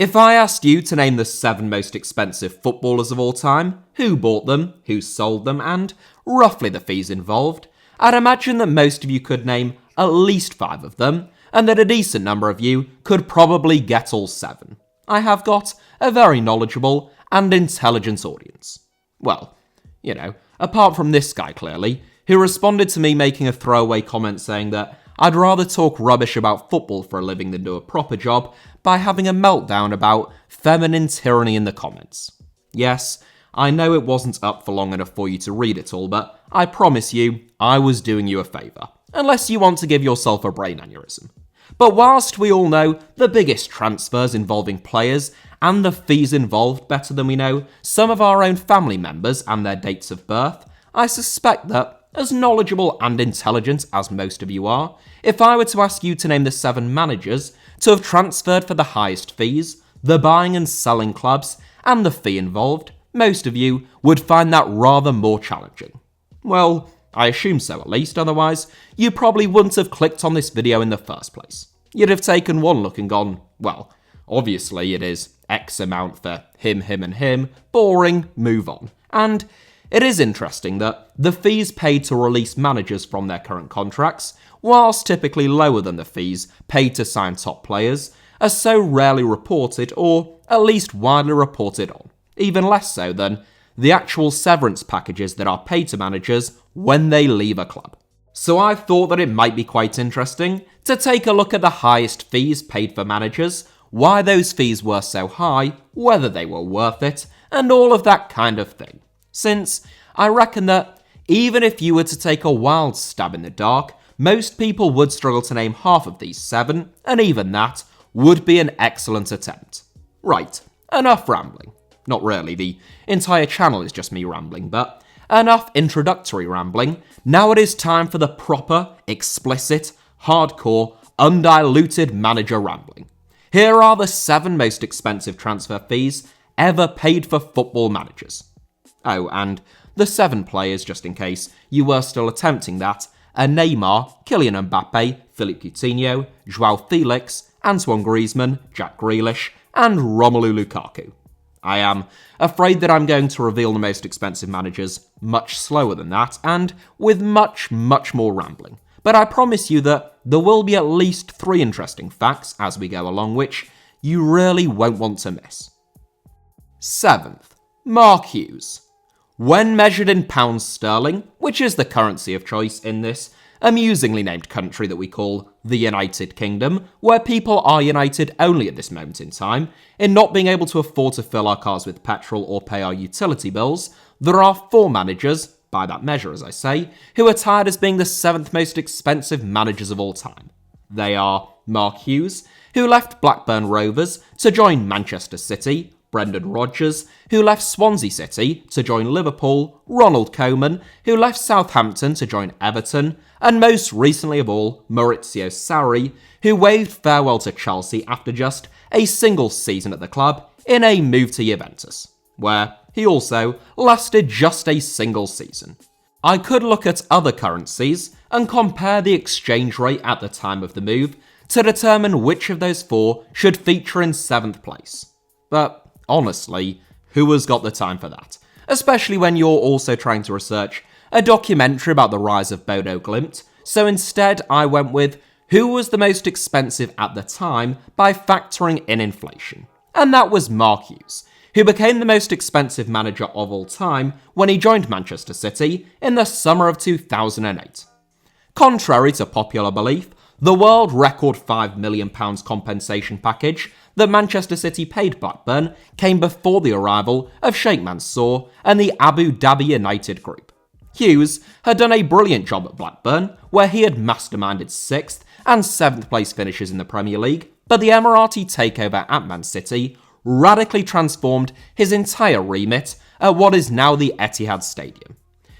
If I asked you to name the 7 most expensive footballers of all time, who bought them, who sold them, and roughly the fees involved, I'd imagine that most of you could name at least 5 of them, and that a decent number of you could probably get all 7. I have got a very knowledgeable and intelligent audience. Well, apart from this guy clearly, who responded to me making a throwaway comment saying that I'd rather talk rubbish about football for a living than do a proper job by having a meltdown about feminine tyranny in the comments. Yes, I know it wasn't up for long enough for you to read it all, but I promise you, I was doing you a favour. Unless you want to give yourself a brain aneurysm. But whilst we all know the biggest transfers involving players and the fees involved better than we know some of our own family members and their dates of birth, I suspect that, as knowledgeable and intelligent as most of you are, if I were to ask you to name the 7 managers to have transferred for the highest fees, the buying and selling clubs, and the fee involved, most of you would find that rather more challenging. Well, I assume so at least, otherwise you probably wouldn't have clicked on this video in the first place. You'd have taken one look and gone, well, obviously it is X amount for him, and him, boring, move on. And it is interesting that the fees paid to release managers from their current contracts, whilst typically lower than the fees paid to sign top players, are so rarely reported, or at least widely reported on, even less so than the actual severance packages that are paid to managers when they leave a club. So I thought that it might be quite interesting to take a look at the highest fees paid for managers, why those fees were so high, whether they were worth it, and all of that kind of thing. Since I reckon that even if you were to take a wild stab in the dark, most people would struggle to name half of these 7, and even that would be an excellent attempt. Right, enough rambling. Not really, the entire channel is just me rambling, but enough introductory rambling. Now it is time for the proper, explicit, hardcore, undiluted manager rambling. Here are the 7 most expensive transfer fees ever paid for football managers. Oh, and the 7 players, just in case you were still attempting that, are Neymar, Kylian Mbappe, Philippe Coutinho, João Felix, Antoine Griezmann, Jack Grealish, and Romelu Lukaku. I am afraid that I'm going to reveal the most expensive managers much slower than that, and with much more rambling. But I promise you that there will be at least 3 interesting facts as we go along, which you really won't want to miss. 7th, Mark Hughes. When measured in pounds sterling, which is the currency of choice in this amusingly named country that we call the United Kingdom, where people are united only at this moment in time, in not being able to afford to fill our cars with petrol or pay our utility bills, there are 4 managers, by that measure as I say, who are tied as being the 7th most expensive managers of all time. They are Mark Hughes, who left Blackburn Rovers to join Manchester City, Brendan Rodgers, who left Swansea City to join Liverpool, Ronald Koeman, who left Southampton to join Everton, and most recently of all, Maurizio Sarri, who waved farewell to Chelsea after just a single season at the club in a move to Juventus, where he also lasted just a single season. I could look at other currencies and compare the exchange rate at the time of the move to determine which of those 4 should feature in 7th place. But honestly, who has got the time for that? Especially when you're also trying to research a documentary about the rise of Bodo Glimt, so instead I went with who was the most expensive at the time by factoring in inflation. And that was Mark Hughes, who became the most expensive manager of all time when he joined Manchester City in the summer of 2008. Contrary to popular belief, the world record £5 million compensation package that Manchester City paid Blackburn came before the arrival of Sheikh Mansour and the Abu Dhabi United Group. Hughes had done a brilliant job at Blackburn, where he had masterminded 6th and 7th place finishes in the Premier League, but the Emirati takeover at Man City radically transformed his entire remit at what is now the Etihad Stadium.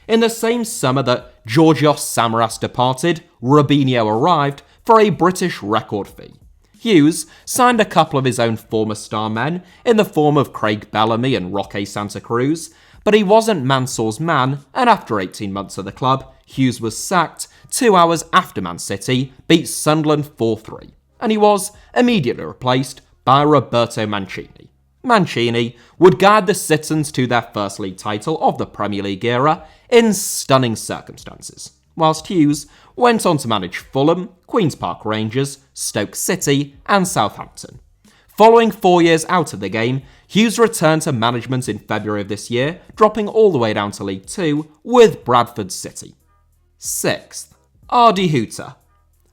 In the same summer that Georgios Samaras departed, Robinho arrived for a British record fee. Hughes signed a couple of his own former star men in the form of Craig Bellamy and Roque Santa Cruz, but he wasn't Mansour's man, and after 18 months at the club, Hughes was sacked 2 hours after Man City beat Sunderland 4-3, and he was immediately replaced by Roberto Mancini. Mancini would guide the Citizens to their first league title of the Premier League era in stunning circumstances, whilst Hughes went on to manage Fulham, Queen's Park Rangers, Stoke City and Southampton. Following 4 years out of the game, Hughes returned to management in February of this year, dropping all the way down to League 2 with Bradford City. 6th, Adi Hütter.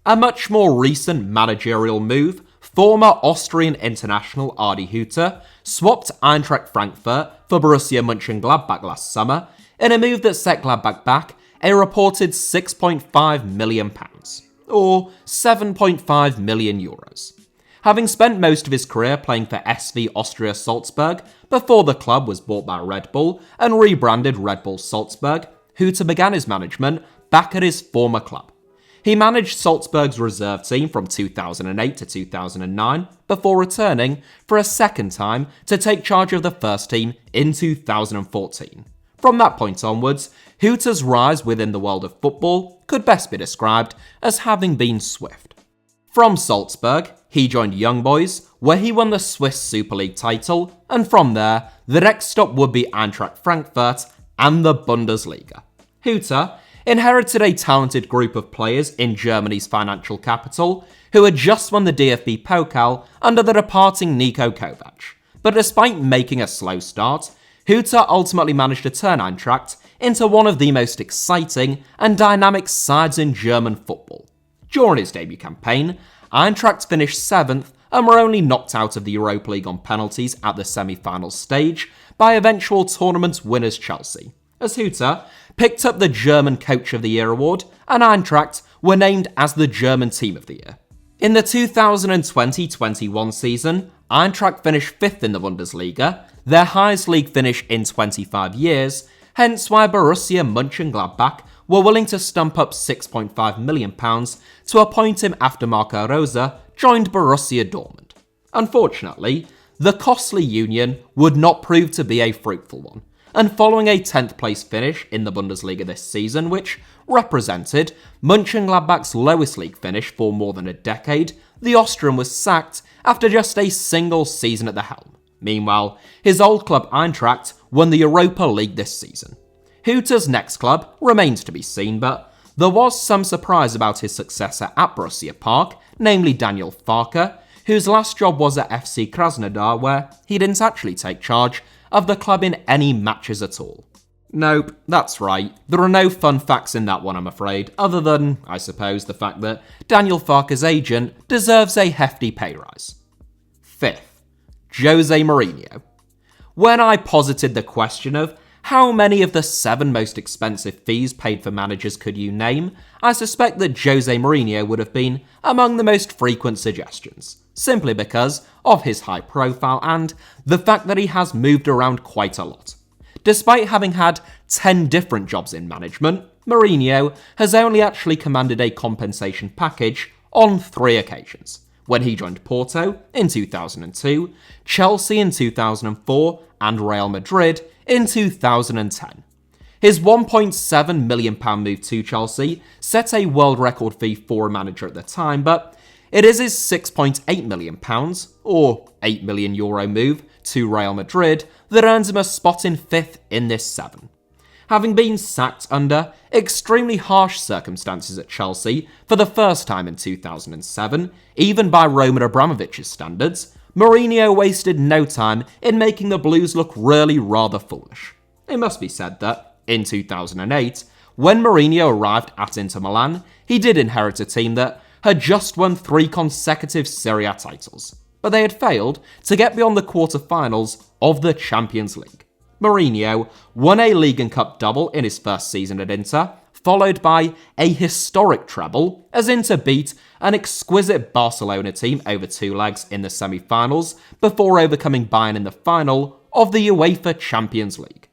A much more recent managerial move, former Austrian international Adi Hütter swapped Eintracht Frankfurt for Borussia Mönchengladbach last summer in a move that set Gladbach back a reported £6.5 million, or €7.5 million. Having spent most of his career playing for SV Austria Salzburg before the club was bought by Red Bull and rebranded Red Bull Salzburg, Hütter began his management back at his former club. He managed Salzburg's reserve team from 2008 to 2009 before returning for a second time to take charge of the first team in 2014. From that point onwards, Hütter's rise within the world of football could best be described as having been swift. From Salzburg, he joined Young Boys, where he won the Swiss Super League title, and from there, the next stop would be Eintracht Frankfurt and the Bundesliga. Hütter inherited a talented group of players in Germany's financial capital who had just won the DFB Pokal under the departing Niko Kovac. But despite making a slow start, Hütter ultimately managed to turn Eintracht into one of the most exciting and dynamic sides in German football. During his debut campaign, Eintracht finished 7th and were only knocked out of the Europa League on penalties at the semi-final stage by eventual tournament winners Chelsea, as Hütter picked up the German Coach of the Year award and Eintracht were named as the German Team of the Year. In the 2020-21 season, Eintracht finished 5th in the Bundesliga, their highest league finish in 25 years, hence why Borussia Mönchengladbach were willing to stump up £6.5 million to appoint him after Marco Rose joined Borussia Dortmund. Unfortunately, the costly union would not prove to be a fruitful one, and following a 10th place finish in the Bundesliga this season, which represented Mönchengladbach's lowest league finish for more than a decade, the Austrian was sacked after just a single season at the helm. Meanwhile, his old club Eintracht won the Europa League this season. Hütter's next club remains to be seen, but there was some surprise about his successor at Borussia Park, namely Daniel Farke, whose last job was at FC Krasnodar, where he didn't actually take charge of the club in any matches at all. Nope, that's right. There are no fun facts in that one, I'm afraid, other than, I suppose, the fact that Daniel Farke's agent deserves a hefty pay rise. 5th, Jose Mourinho. When I posited the question of how many of the 7 most expensive fees paid for managers could you name, I suspect that Jose Mourinho would have been among the most frequent suggestions, simply because of his high profile and the fact that he has moved around quite a lot. Despite having had 10 different jobs in management, Mourinho has only actually commanded a compensation package on 3 occasions, when he joined Porto in 2002, Chelsea in 2004, and Real Madrid in 2010. His £1.7 million move to Chelsea set a world record fee for a manager at the time, but it is his £6.8 million, or €8 million move to Real Madrid that earns him a spot in 5th in this 7. Having been sacked under extremely harsh circumstances at Chelsea for the first time in 2007, even by Roman Abramovich's standards, Mourinho wasted no time in making the Blues look really rather foolish. It must be said that, in 2008, when Mourinho arrived at Inter Milan, he did inherit a team that had just won 3 consecutive Serie A titles, but they had failed to get beyond the quarter-finals of the Champions League. Mourinho won a League and Cup double in his first season at Inter, followed by a historic treble as Inter beat an exquisite Barcelona team over 2 legs in the semi-finals before overcoming Bayern in the final of the UEFA Champions League.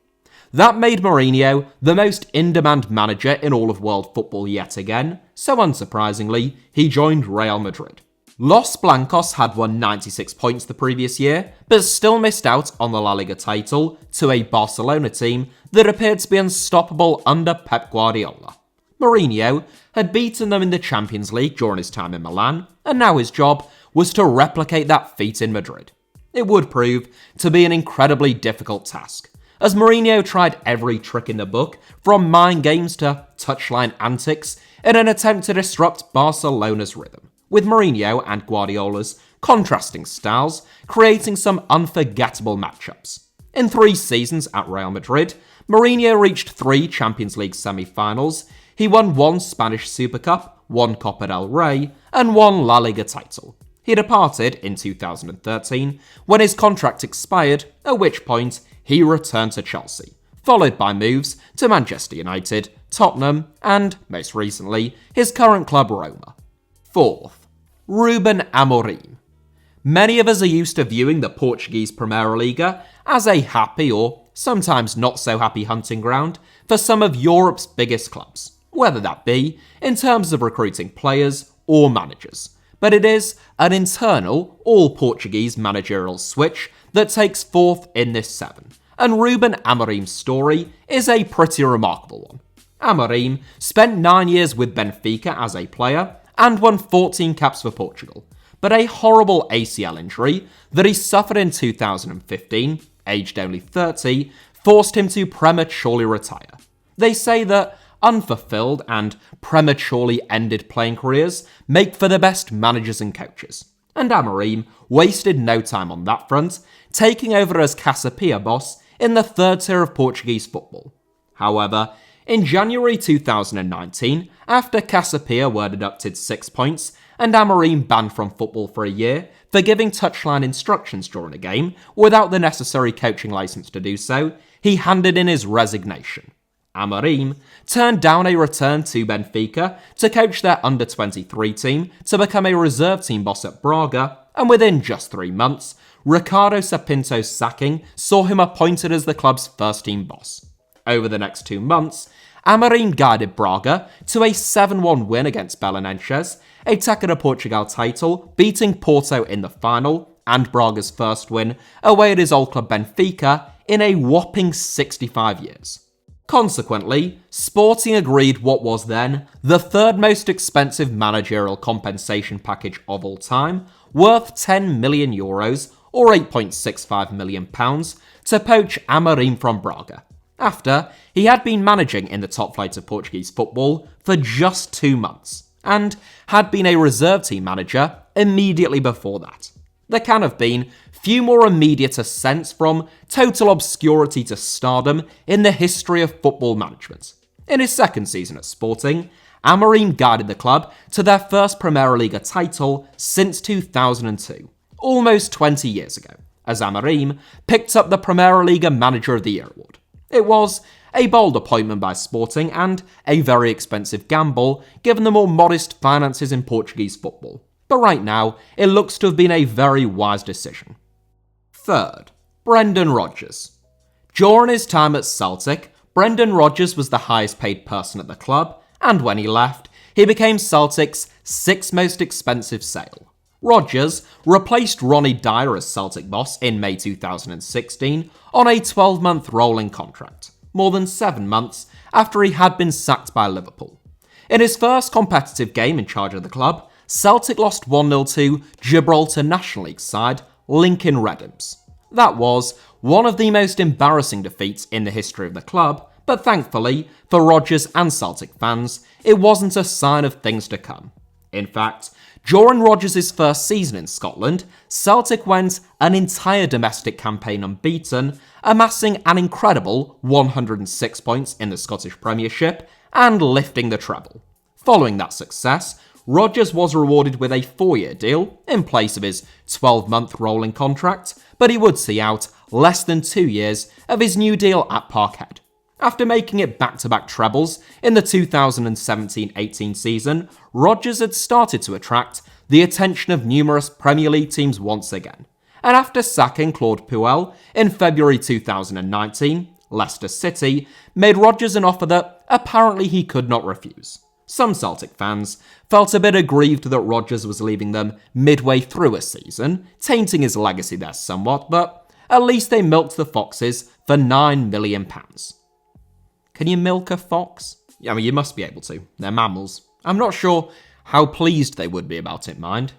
That made Mourinho the most in-demand manager in all of world football yet again, so unsurprisingly, he joined Real Madrid. Los Blancos had won 96 points the previous year, but still missed out on the La Liga title to a Barcelona team that appeared to be unstoppable under Pep Guardiola. Mourinho had beaten them in the Champions League during his time in Milan, and now his job was to replicate that feat in Madrid. It would prove to be an incredibly difficult task, as Mourinho tried every trick in the book, from mind games to touchline antics, in an attempt to disrupt Barcelona's rhythm, with Mourinho and Guardiola's contrasting styles creating some unforgettable matchups. In 3 seasons at Real Madrid, Mourinho reached 3 Champions League semi-finals, he won 1 Spanish Super Cup, 1 Copa del Rey, and 1 La Liga title. He departed in 2013 when his contract expired, at which point he returned to Chelsea, followed by moves to Manchester United, Tottenham, and, most recently, his current club Roma. 4th, Ruben Amorim. Many of us are used to viewing the Portuguese Primeira Liga as a happy or sometimes not so happy hunting ground for some of Europe's biggest clubs, whether that be in terms of recruiting players or managers. But it is an internal, all-Portuguese managerial switch that takes 4th in this 7, and Ruben Amorim's story is a pretty remarkable one. Amorim spent 9 years with Benfica as a player and won 14 caps for Portugal, but a horrible ACL injury that he suffered in 2015, aged only 30, forced him to prematurely retire. They say that unfulfilled and prematurely ended playing careers make for the best managers and coaches, and Amorim wasted no time on that front, taking over as Casapia boss in the 3rd tier of Portuguese football. However, in January 2019, after Casapia were deducted 6 points and Amorim banned from football for a year for giving touchline instructions during a game without the necessary coaching license to do so, he handed in his resignation. Amorim turned down a return to Benfica to coach their under-23 team to become a reserve team boss at Braga, and within just 3 months, Ricardo Sapinto's sacking saw him appointed as the club's first-team boss. Over the next 2 months, Amorim guided Braga to a 7-1 win against Belenenses, a Taça de Portugal title, beating Porto in the final, and Braga's first win away at his old club Benfica in a whopping 65 years. Consequently, Sporting agreed what was then the 3rd most expensive managerial compensation package of all time, worth €10 million or £8.65 million, to poach Amorim from Braga, after he had been managing in the top flight of Portuguese football for just 2 months, and had been a reserve team manager immediately before that. There can have been few more immediate ascents from total obscurity to stardom in the history of football management. In his 2nd season at Sporting, Amorim guided the club to their first Primeira Liga title since 2002, almost 20 years ago, as Amorim picked up the Primeira Liga Manager of the Year award. It was a bold appointment by Sporting and a very expensive gamble given the more modest finances in Portuguese football. But right now, it looks to have been a very wise decision. 3rd, Brendan Rodgers. During his time at Celtic, Brendan Rodgers was the highest paid person at the club, and when he left, he became Celtic's 6th most expensive sale. Rodgers replaced Ronnie Dyer as Celtic boss in May 2016 on a 12-month rolling contract, more than 7 months after he had been sacked by Liverpool. In his first competitive game in charge of the club, Celtic lost 1-0 to Gibraltar National League side Lincoln Redhams. That was one of the most embarrassing defeats in the history of the club, but thankfully for Rodgers and Celtic fans, it wasn't a sign of things to come. In fact, during Rodgers' first season in Scotland, Celtic went an entire domestic campaign unbeaten, amassing an incredible 106 points in the Scottish Premiership and lifting the treble. Following that success, Rodgers was rewarded with a 4-year deal in place of his 12-month rolling contract, but he would see out less than 2 years of his new deal at Parkhead. After making it back-to-back trebles in the 2017-18 season, Rodgers had started to attract the attention of numerous Premier League teams once again. And after sacking Claude Puel in February 2019, Leicester City made Rodgers an offer that apparently he could not refuse. Some Celtic fans felt a bit aggrieved that Rodgers was leaving them midway through a season, tainting his legacy there somewhat, but at least they milked the Foxes for £9 million. Can you milk a fox? I mean, you must be able to. They're mammals. I'm not sure how pleased they would be about it, mind.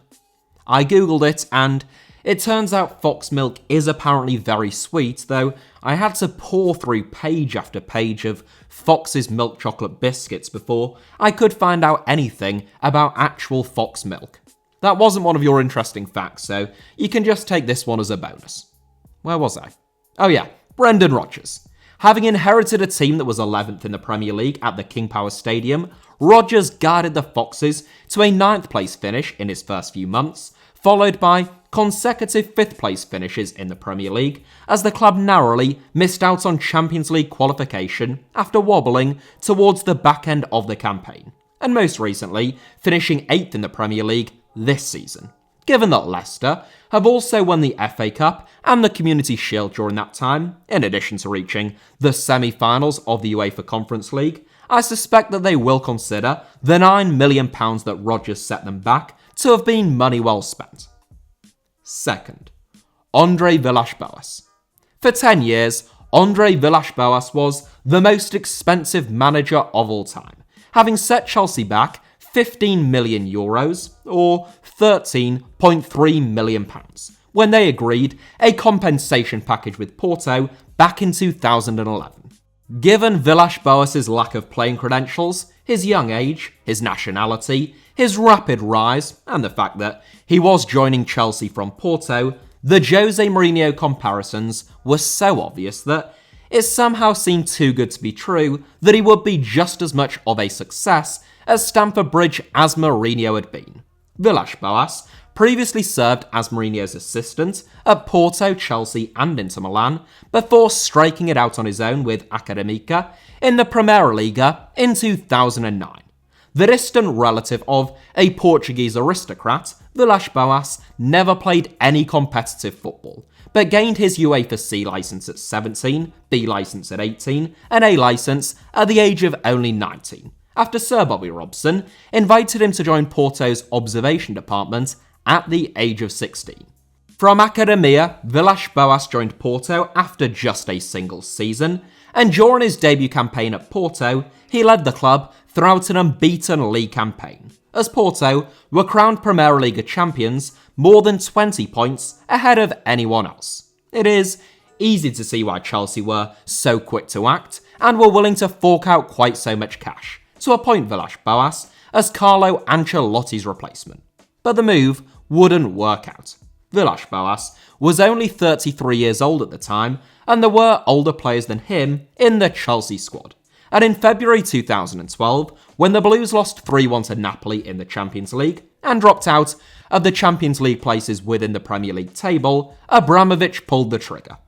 I googled it and it turns out fox milk is apparently very sweet, though I had to pore through page after page of Fox's milk chocolate biscuits before I could find out anything about actual fox milk. That wasn't one of your interesting facts, so you can just take this one as a bonus. Where was I? Oh yeah, Brendan Rodgers. Having inherited a team that was 11th in the Premier League at the King Power Stadium, Rodgers guided the Foxes to a 9th place finish in his first few months, followed by consecutive 5th place finishes in the Premier League, as the club narrowly missed out on Champions League qualification after wobbling towards the back end of the campaign, and most recently finishing 8th in the Premier League this season. Given that Leicester have also won the FA Cup and the Community Shield during that time, in addition to reaching the semi-finals of the UEFA Conference League, I suspect that they will consider the £9 million that Rodgers set them back to have been money well spent. Second, André Villas-Boas. For 10 years, André Villas-Boas was the most expensive manager of all time, having set Chelsea back €15 million, or £13.3 million, when they agreed a compensation package with Porto back in 2011. Given Villas-Boas' lack of playing credentials, his young age, his nationality, his rapid rise, and the fact that he was joining Chelsea from Porto, the Jose Mourinho comparisons were so obvious that it somehow seemed too good to be true that he would be just as much of a success as Stamford Bridge as Mourinho had been. Villas-Boas previously served as Mourinho's assistant at Porto, Chelsea and Inter Milan before striking it out on his own with Academica in the Primeira Liga in 2009. The distant relative of a Portuguese aristocrat, Villas-Boas never played any competitive football, but gained his UEFA C licence at 17, B licence at 18 and A licence at the age of only 19, after Sir Bobby Robson invited him to join Porto's observation department at the age of 16. From Academia, Villas-Boas joined Porto after just a single season, and during his debut campaign at Porto, he led the club throughout an unbeaten league campaign, as Porto were crowned Primeira Liga champions more than 20 points ahead of anyone else. It is easy to see why Chelsea were so quick to act and were willing to fork out quite so much cash to appoint Villas-Boas as Carlo Ancelotti's replacement. But the move wouldn't work out. Villas-Boas was only 33 years old at the time, and there were older players than him in the Chelsea squad. And in February 2012, when the Blues lost 3-1 to Napoli in the Champions League and dropped out of the Champions League places within the Premier League table, Abramovich pulled the trigger.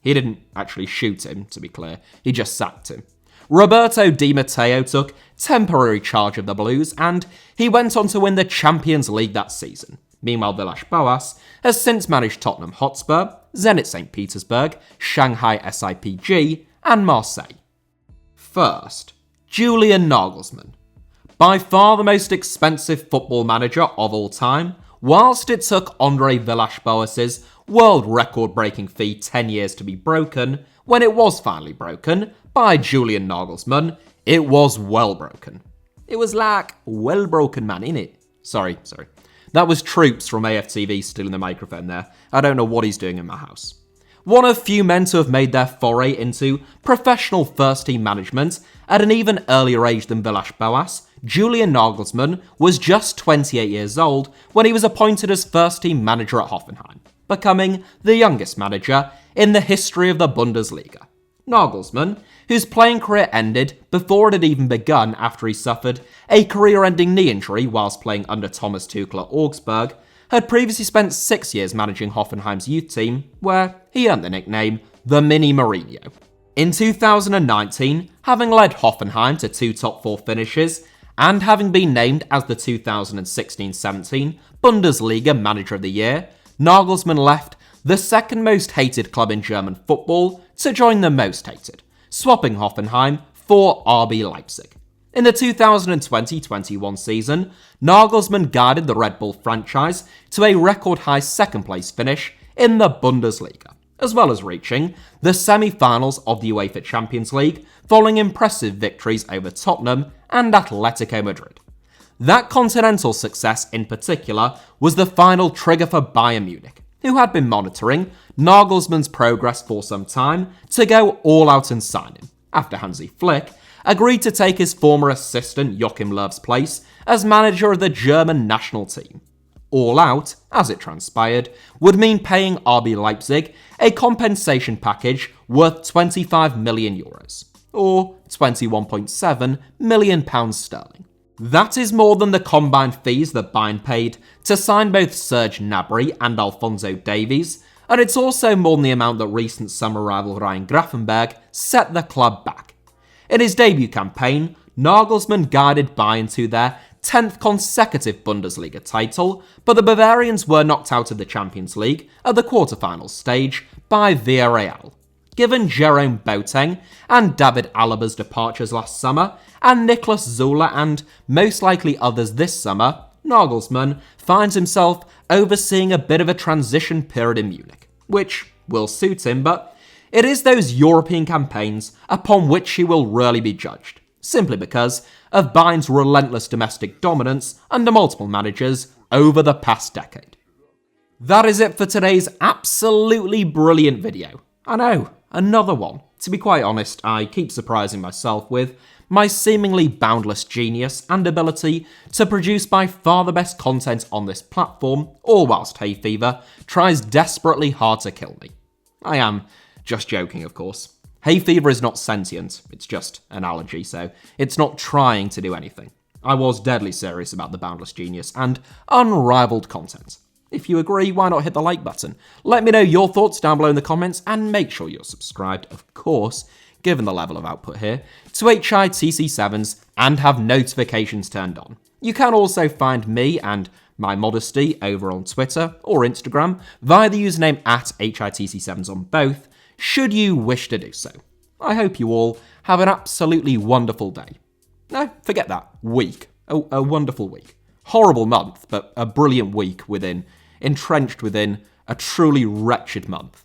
He didn't actually shoot him, to be clear, he just sacked him. Roberto Di Matteo took temporary charge of the Blues, and he went on to win the Champions League that season. Meanwhile, Villas-Boas has since managed Tottenham Hotspur, Zenit St. Petersburg, Shanghai SIPG, and Marseille. First, Julian Nagelsmann. By far the most expensive football manager of all time, whilst it took André Villas-Boas' world record-breaking fee 10 years to be broken, when it was finally broken by Julian Nagelsmann, it was well broken. It was like well broken, man, innit? Sorry. That was Troops from AFTV stealing the microphone there. I don't know what he's doing in my house. One of few men to have made their foray into professional first-team management at an even earlier age than Villas-Boas, Julian Nagelsmann was just 28 years old when he was appointed as first-team manager at Hoffenheim, becoming the youngest manager in the history of the Bundesliga. Nagelsmann, whose playing career ended before it had even begun after he suffered a career-ending knee injury whilst playing under Thomas Tuchel at Augsburg, had previously spent 6 years managing Hoffenheim's youth team, where he earned the nickname the Mini Mourinho. In 2019, having led Hoffenheim to 2 top 4 finishes, and having been named as the 2016-17 Bundesliga Manager of the Year, Nagelsmann left the second most hated club in German football to join the most hated, swapping Hoffenheim for RB Leipzig. In the 2020-21 season, Nagelsmann guided the Red Bull franchise to a record-high second-place finish in the Bundesliga, as well as reaching the semi-finals of the UEFA Champions League following impressive victories over Tottenham and Atletico Madrid. That continental success in particular was the final trigger for Bayern Munich, who had been monitoring Nagelsmann's progress for some time, to go all out and sign him, after Hansi Flick agreed to take his former assistant Joachim Löw's place as manager of the German national team. All out, as it transpired, would mean paying RB Leipzig a compensation package worth €25 million, or £21.7 million sterling. That is more than the combined fees that Bayern paid to sign both Serge Gnabry and Alphonso Davies, and it's also more than the amount that recent summer rival Ryan Gravenberch set the club back. In his debut campaign, Nagelsmann guided Bayern to their 10th consecutive Bundesliga title, but the Bavarians were knocked out of the Champions League at the quarterfinals stage by Villarreal. Given Jerome Boateng and David Alaba's departures last summer, and Niklas Zula and most likely others this summer, Nagelsmann finds himself overseeing a bit of a transition period in Munich, which will suit him, but it is those European campaigns upon which he will really be judged, simply because of Bayern's relentless domestic dominance under multiple managers over the past decade. That is it for today's absolutely brilliant video. I know, another one. To be quite honest, I keep surprising myself with my seemingly boundless genius and ability to produce by far the best content on this platform, all whilst hay fever tries desperately hard to kill me. I am just joking, of course. Hay fever is not sentient, it's just an allergy, so it's not trying to do anything. I was deadly serious about the boundless genius and unrivaled content. If you agree, why not hit the like button? Let me know your thoughts down below in the comments, and make sure you're subscribed, of course, given the level of output here, to HITC Sevens and have notifications turned on. You can also find me and my modesty over on Twitter or Instagram via the username at HITC Sevens on both, should you wish to do so. I hope you all have an absolutely wonderful day. No, forget that. Week. A wonderful week. Horrible month, but a brilliant week entrenched within a truly wretched month.